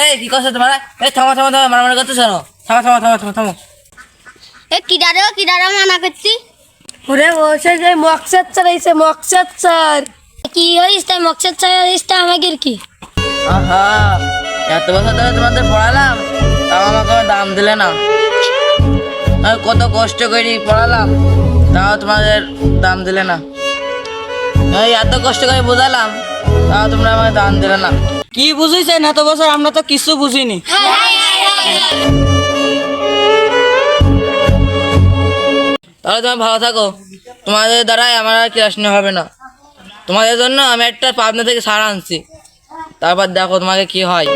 এই কি করছো তোমরা? এই থামো থামো থামো, মারামারি করতেছো না? থামো থামো থামো থামো থামো। এ কিডারে মানা করছি। ওরে বসে যে মকসদ স্যার আইছে, মকসদ স্যার। কি হইস তাই মকসদ চাইটা আমাদের কি? আহা, এত বছর ধরে তোমাদের পড়ালাম, তাও আমাকে দাম দিলে না। আমি কত কষ্ট করে পড়ালাম, তাও তোমাদের দাম দিলে না। এই এত কষ্ট করে বোঝালাম, তাও তোমরা আমাকে দাম দিলে না। কি বুঝিছেন এত বছর? আমরা তো কিছু বুঝিনি। তাহলে তুমি ভালো থাকো, তোমাদের দ্বারাই আমার আর ক্লাস নেওয়া হবে না। তোমাদের জন্য আমি একটা পাবনা থেকে সার আনছি, তারপর দেখো তোমাকে কি হয়।